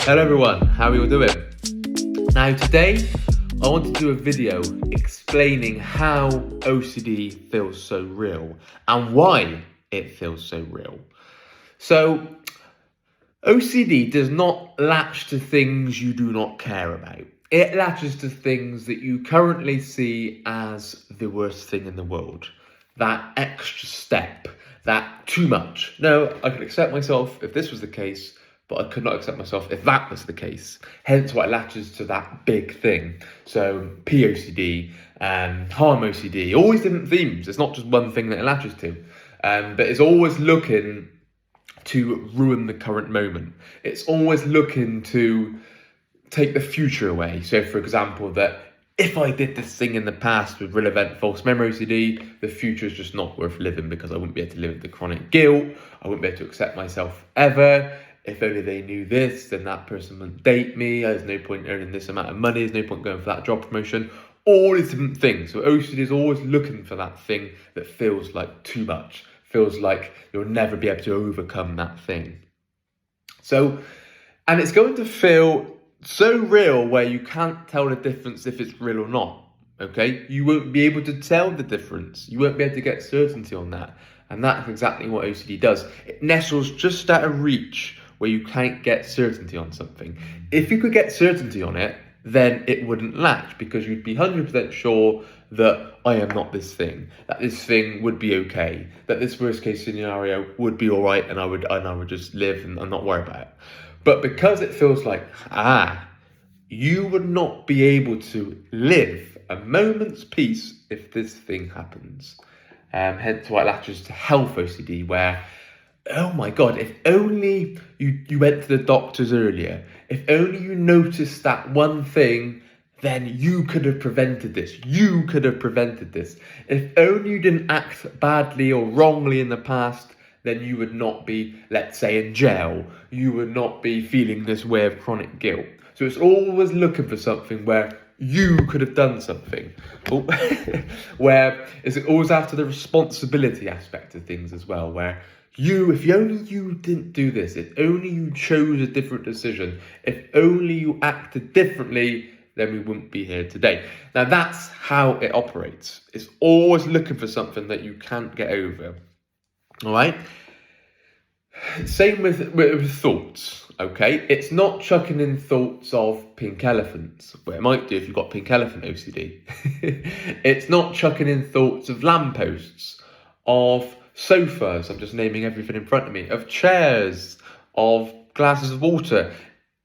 Hello everyone, how are you all doing? Now today I want to do a video explaining how OCD feels so real and why it feels so real. So OCD does not latch to things you do not care about. It latches to things that you currently see as the worst thing in the world. That extra step, that too much. No, I could accept myself if this was the case, but I could not accept myself if that was the case. Hence why it latches to that big thing. So POCD, harm OCD, always different themes. It's not just one thing that it latches to, but it's always looking to ruin the current moment. It's always looking to take the future away. So for example, that if I did this thing in the past with relevant false memory OCD, the future is just not worth living because I wouldn't be able to live with the chronic guilt. I wouldn't be able to accept myself ever. If only they knew this, then that person wouldn't date me. There's no point earning this amount of money. There's no point going for that job promotion. All these different things. So OCD is always looking for that thing that feels like too much. Feels like you'll never be able to overcome that thing. So, and it's going to feel so real where you can't tell the difference if it's real or not. Okay? You won't be able to tell the difference. You won't be able to get certainty on that. And that's exactly what OCD does. It nestles just out of reach where you can't get certainty on something. If you could get certainty on it, then it wouldn't latch because you'd be 100% sure that I am not this thing, that this thing would be okay, that this worst case scenario would be all right, and I would just live and not worry about it. But because it feels like, you would not be able to live a moment's peace if this thing happens. Hence why it latches to health OCD, where, oh my God, if only you went to the doctors earlier, if only you noticed that one thing, then you could have prevented this. You could have prevented this. If only you didn't act badly or wrongly in the past, then you would not be, let's say, in jail. You would not be feeling this way of chronic guilt. So it's always looking for something where you could have done something. Where it's always after the responsibility aspect of things as well, where if only you didn't do this, if only you chose a different decision, if only you acted differently, then we wouldn't be here today. Now that's how it operates. It's always looking for something that you can't get over. All right? Same with thoughts. Okay, it's not chucking in thoughts of pink elephants, but it might do if you've got pink elephant OCD. It's not chucking in thoughts of lampposts, of sofas, I'm just naming everything in front of me, of chairs, of glasses of water.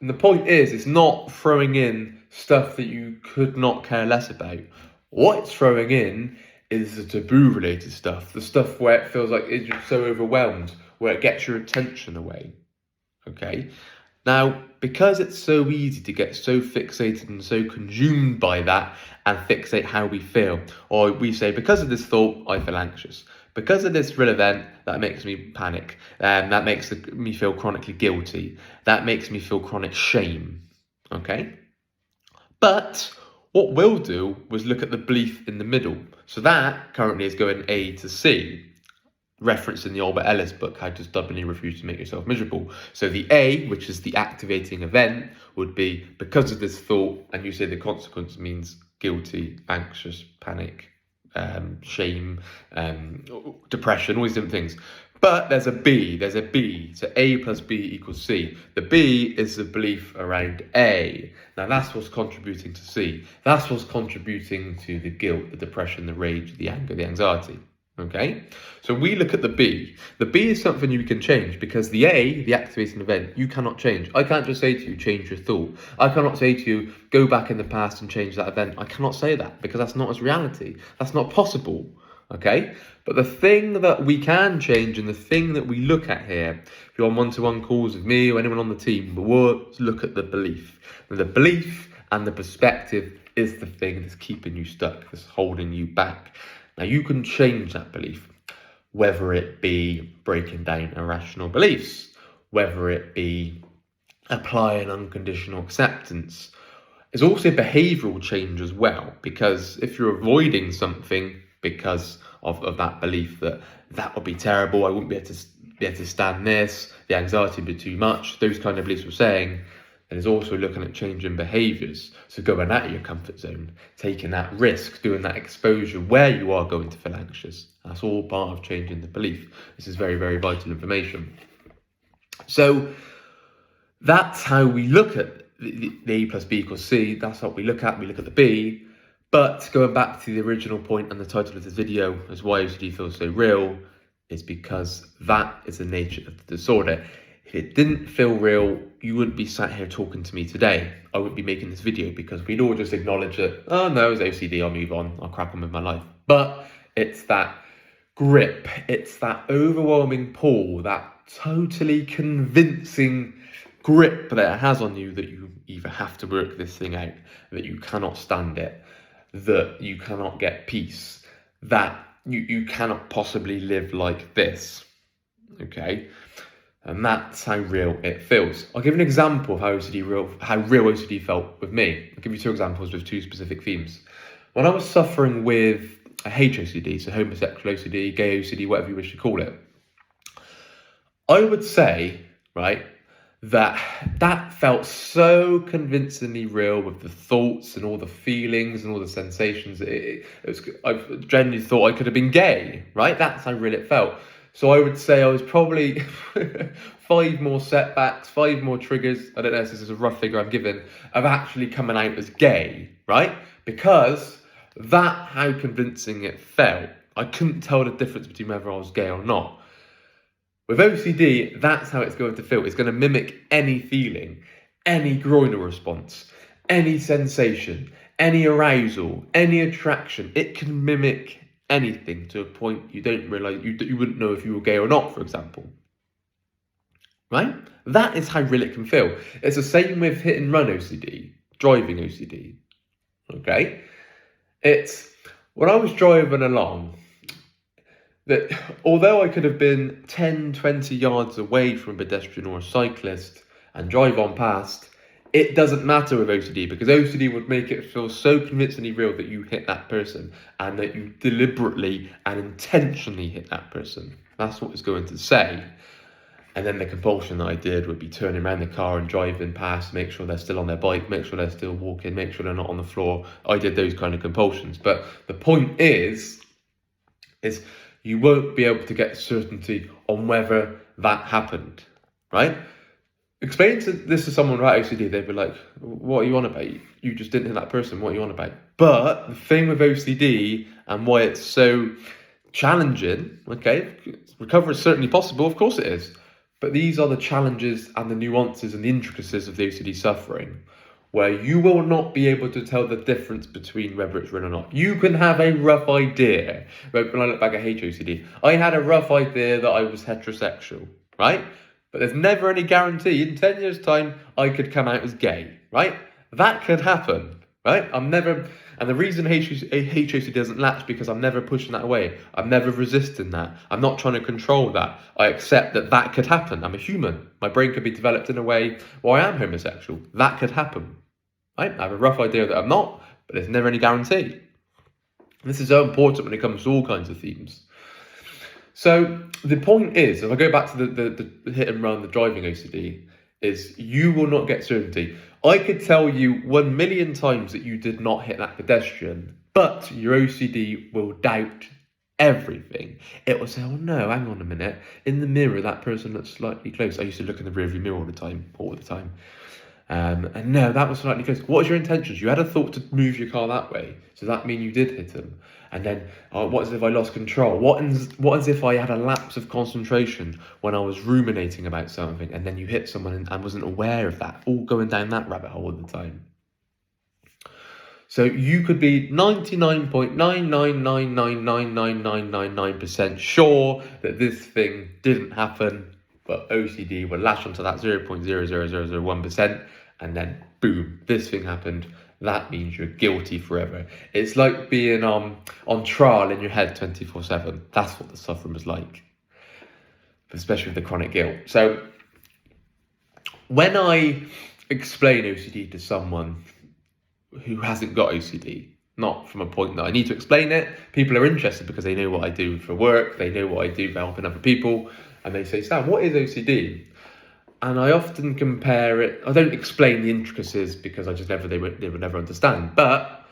And the point is, it's not throwing in stuff that you could not care less about. What it's throwing in is the taboo related stuff, the stuff where it feels like it's just so overwhelmed, where it gets your attention away. Okay, now because it's so easy to get so fixated and so consumed by that and fixate how we feel, or we say, because of this thought, I feel anxious. Because of this real event, that makes me panic. That makes me feel chronically guilty. That makes me feel chronic shame. Okay, but what we'll do was look at the belief in the middle. So that currently is going A to C. Referenced in the Albert Ellis book, How to Stubbornly Refuse to Make Yourself Miserable. So the A, which is the activating event, would be because of this thought, and you say the consequence means guilty, anxious, panic, shame, depression, all these different things. But there's a B, so A plus B equals C. The B is the belief around A. Now that's what's contributing to C. That's what's contributing to the guilt, the depression, the rage, the anger, the anxiety. Okay, so we look at the B. The B is something you can change because the A, the activating event, you cannot change. I can't just say to you, change your thought. I cannot say to you, go back in the past and change that event. I cannot say that because that's not as reality. That's not possible. Okay, but the thing that we can change and the thing that we look at here, if you're on one-to-one calls with me or anyone on the team, we'll look at the belief. And the belief and the perspective is the thing that's keeping you stuck, that's holding you back. Now, you can change that belief, whether it be breaking down irrational beliefs, whether it be applying unconditional acceptance. There's also behavioural change as well, because if you're avoiding something because of that belief that would be terrible, I wouldn't be able to stand this, the anxiety would be too much, those kind of beliefs we're saying, And it's also looking at changing behaviours. So going out of your comfort zone, taking that risk, doing that exposure where you are going to feel anxious. That's all part of changing the belief. This is very, very vital information. So that's how we look at the A plus B equals C. That's what we look at. We look at the B. But going back to the original point and the title of this video is why OCD feels so real, is because that is the nature of the disorder. If it didn't feel real, you wouldn't be sat here talking to me today. I wouldn't be making this video because we'd all just acknowledge that, oh no, it's OCD, I'll move on, I'll crack on with my life. But it's that grip, it's that overwhelming pull, that totally convincing grip that it has on you that you either have to work this thing out, that you cannot stand it, that you cannot get peace, that you cannot possibly live like this, okay? And that's how real it feels. I'll give an example of how real OCD felt with me. I'll give you two examples with two specific themes. When I was suffering with a HOCD, so homosexual OCD, gay OCD, whatever you wish to call it, I would say, right, that felt so convincingly real with the thoughts and all the feelings and all the sensations. I genuinely thought I could have been gay, right? That's how real it felt. So I would say I was probably 5 more setbacks, 5 more triggers, I don't know if this is a rough figure I'm given, of actually coming out as gay, right? Because that's how convincing it felt. I couldn't tell the difference between whether I was gay or not. With OCD, that's how it's going to feel. It's going to mimic any feeling, any groinal response, any sensation, any arousal, any attraction. It can mimic anything to a point you don't realise, you wouldn't know if you were gay or not, for example. Right? That is how real it can feel. It's the same with hit and run OCD, driving OCD. Okay? It's when I was driving along, that although I could have been 10, 20 yards away from a pedestrian or a cyclist and drive on past, it doesn't matter with OCD, because OCD would make it feel so convincingly real that you hit that person and that you deliberately and intentionally hit that person. That's what it's going to say. And then the compulsion that I did would be turning around the car and driving past, make sure they're still on their bike, make sure they're still walking, make sure they're not on the floor. I did those kind of compulsions. But the point is you won't be able to get certainty on whether that happened, right? Explain this to someone about OCD, they'd be like, what are you on about? You just didn't hit that person, what are you on about? But the thing with OCD and why it's so challenging, okay, recovery is certainly possible, of course it is. But these are the challenges and the nuances and the intricacies of the OCD suffering, where you will not be able to tell the difference between whether it's real or not. You can have a rough idea. When I look back at HOCD, I had a rough idea that I was heterosexual, right? But there's never any guarantee in 10 years' time I could come out as gay, right? That could happen, right? And the reason HOCD doesn't latch, because I'm never pushing that away. I'm never resisting that. I'm not trying to control that. I accept that could happen. I'm a human. My brain could be developed in a way where I am homosexual. That could happen, right? I have a rough idea that I'm not, but there's never any guarantee. This is so important when it comes to all kinds of themes. So the point is, if I go back to the hit and run, the driving OCD, is you will not get certainty. I could tell you 1 million times that you did not hit that pedestrian, but your OCD will doubt everything. It will say, oh no, hang on a minute. In the mirror, that person looks slightly close. I used to look in the rearview mirror all the time. And no, that was slightly close. What was your intentions? You had a thought to move your car that way. So that mean you did hit him. And then, what as if I lost control? What as if I had a lapse of concentration when I was ruminating about something, and then you hit someone and wasn't aware of that, all going down that rabbit hole all the time. So you could be 99.9999999% sure that this thing didn't happen, but OCD will lash onto that 0.00001%, and then boom, this thing happened. That means you're guilty forever. It's like being on trial in your head 24/7. That's what the suffering was like, especially with the chronic guilt. So when I explain OCD to someone who hasn't got OCD, not from a point that I need to explain it, people are interested because they know what I do for work, they know what I do for helping other people, and they say, Sam, what is OCD? And I often compare it. I don't explain the intricacies because they would never understand. But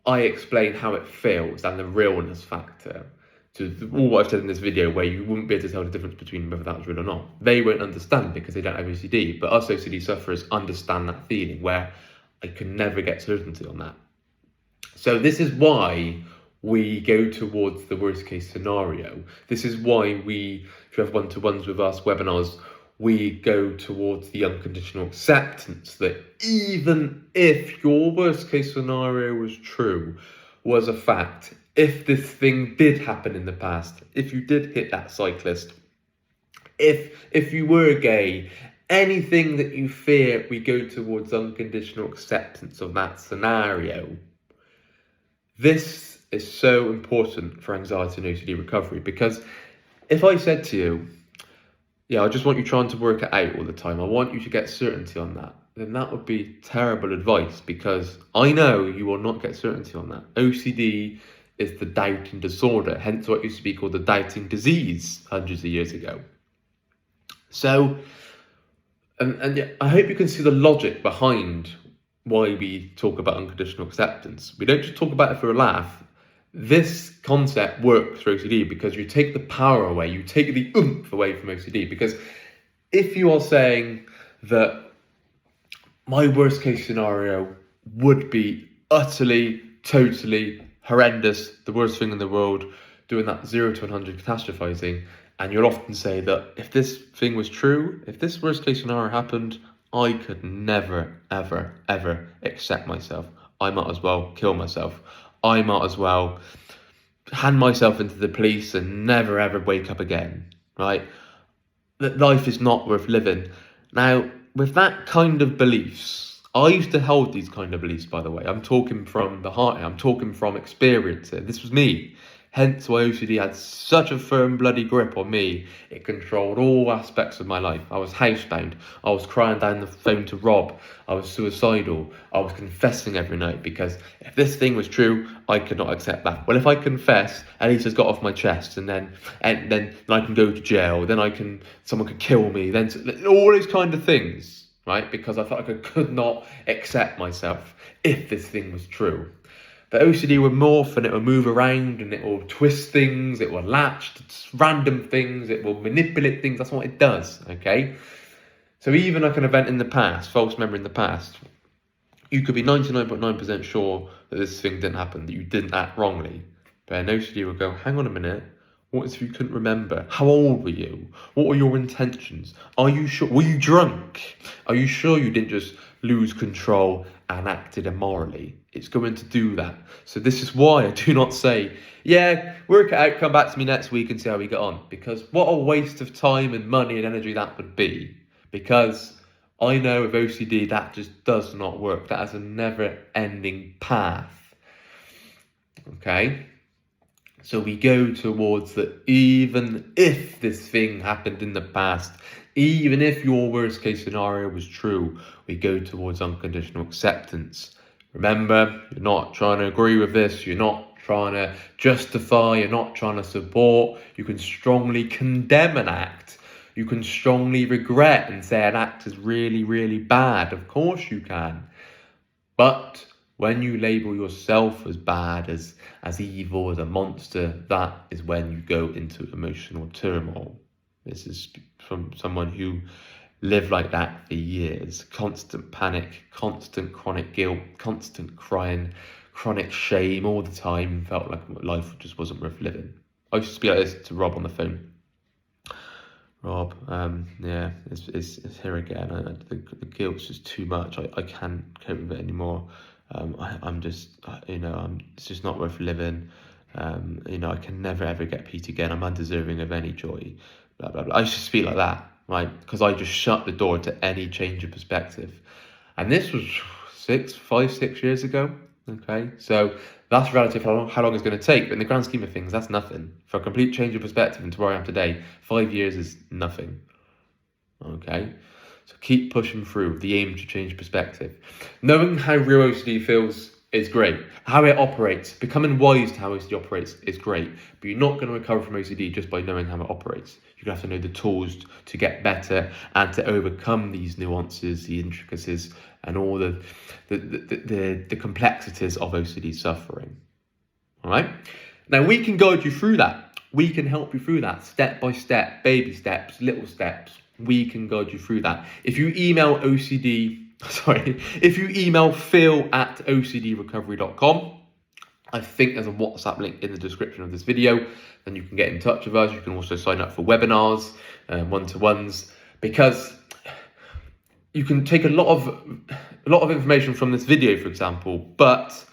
I explain how it feels and the realness factor to all what I've said in this video, where you wouldn't be able to tell the difference between whether that was real or not. They won't understand because they don't have OCD, but us OCD sufferers understand that feeling where I can never get certainty on that. So this is why we go towards the worst case scenario. This is why we, if you have one-to-ones with us, webinars, we go towards the unconditional acceptance that even if your worst case scenario was true, was a fact, if this thing did happen in the past, if you did hit that cyclist, if you were gay, anything that you fear, we go towards unconditional acceptance of that scenario. This is so important for anxiety and OCD recovery, because if I said to you, yeah, I just want you trying to work it out all the time, I want you to get certainty on that, then that would be terrible advice, because I know you will not get certainty on that. OCD is the doubting disorder, hence what used to be called the doubting disease hundreds of years ago. So, and I hope you can see the logic behind why we talk about unconditional acceptance. We don't just talk about it for a laugh. This concept works for OCD because you take the power away, you take the oomph away from OCD. Because if you are saying that my worst case scenario would be utterly, totally horrendous, the worst thing in the world, doing that 0 to 100 catastrophizing, and you'll often say that if this thing was true, if this worst case scenario happened, I could never, ever, ever accept myself. I might as well kill myself. I might as well hand myself into the police and never, ever wake up again, right? That life is not worth living. Now, with that kind of beliefs, I used to hold these kind of beliefs, by the way. I'm talking from the heart here. I'm talking from experience here. This was me. Hence why OCD had such a firm bloody grip on me. It controlled all aspects of my life. I was housebound. I was crying down the phone to Rob. I was suicidal. I was confessing every night, because if this thing was true, I could not accept that. Well, if I confess, at least it's got off my chest, and then I can go to jail. Then someone could kill me. Then all these kind of things, right? Because I felt like I could not accept myself if this thing was true. The OCD will morph and it will move around and it will twist things, it will latch to random things, it will manipulate things. That's what it does, okay? So even like an event in the past, false memory in the past, you could be 99.9% sure that this thing didn't happen, that you didn't act wrongly. But an OCD will go, hang on a minute, what if you couldn't remember? How old were you? What were your intentions? Are you sure? Were you drunk? Are you sure you didn't just lose control and acted immorally? It's going to do that. So this is why I do not say, yeah, work it out, come back to me next week and see how we get on. Because what a waste of time and money and energy that would be. Because I know with OCD that just does not work. That is a never-ending path. Okay? So we go towards that even if this thing happened in the past, even if your worst case scenario was true, we go towards unconditional acceptance. Remember, you're not trying to agree with this, you're not trying to justify, you're not trying to support. You can strongly condemn an act. You can strongly regret and say an act is really, really bad. Of course you can. But when you label yourself as bad, as evil, as a monster, that is when you go into emotional turmoil. This is from someone who lived like that for years. Constant panic, constant chronic guilt, constant crying, chronic shame all the time. Felt like life just wasn't worth living. I used to be like this to Rob on the phone. Rob, yeah, it's here again. The guilt's just too much. I can't cope with it anymore. I'm just, it's just not worth living. I can never ever get peace again. I'm undeserving of any joy. Blah, blah, blah. I used to speak like that, right? Because I just shut the door to any change of perspective. And this was 6 years ago. Okay, so that's relative how long it's going to take. But in the grand scheme of things, that's nothing. For a complete change of perspective into where I am today, 5 years is nothing. Okay, so keep pushing through the aim to change perspective. Knowing how real OCD feels is great. How it operates, becoming wise to how OCD operates is great, but you're not going to recover from OCD just by knowing how it operates. You're going to have to know the tools to get better and to overcome these nuances, the intricacies, and all the complexities of OCD suffering. All right? Now, we can guide you through that. We can help you through that step by step, baby steps, little steps. We can guide you through that. If you email phil@ocdrecovery.com, I think there's a WhatsApp link in the description of this video, then you can get in touch with us. You can also sign up for webinars, one-to-ones, because you can take a lot of information from this video, for example, but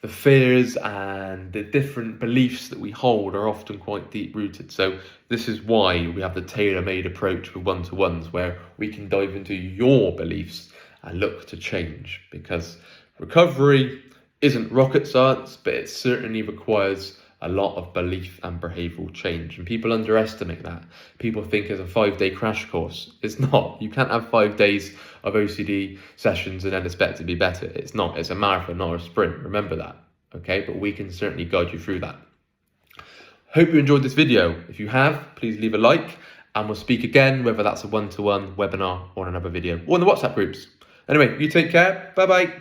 the fears and the different beliefs that we hold are often quite deep-rooted. So this is why we have the tailor-made approach with one-to-ones, where we can dive into your beliefs and look to change, because recovery isn't rocket science, but it certainly requires a lot of belief and behavioural change. And people underestimate that. People think it's a 5-day crash course. It's not. You can't have 5 days of OCD sessions and then expect to be better. It's not. It's a marathon, not a sprint. Remember that. Okay? But we can certainly guide you through that. Hope you enjoyed this video. If you have, please leave a like, and we'll speak again, whether that's a one-to-one webinar or another video, or in the WhatsApp groups. Anyway, you take care. Bye-bye.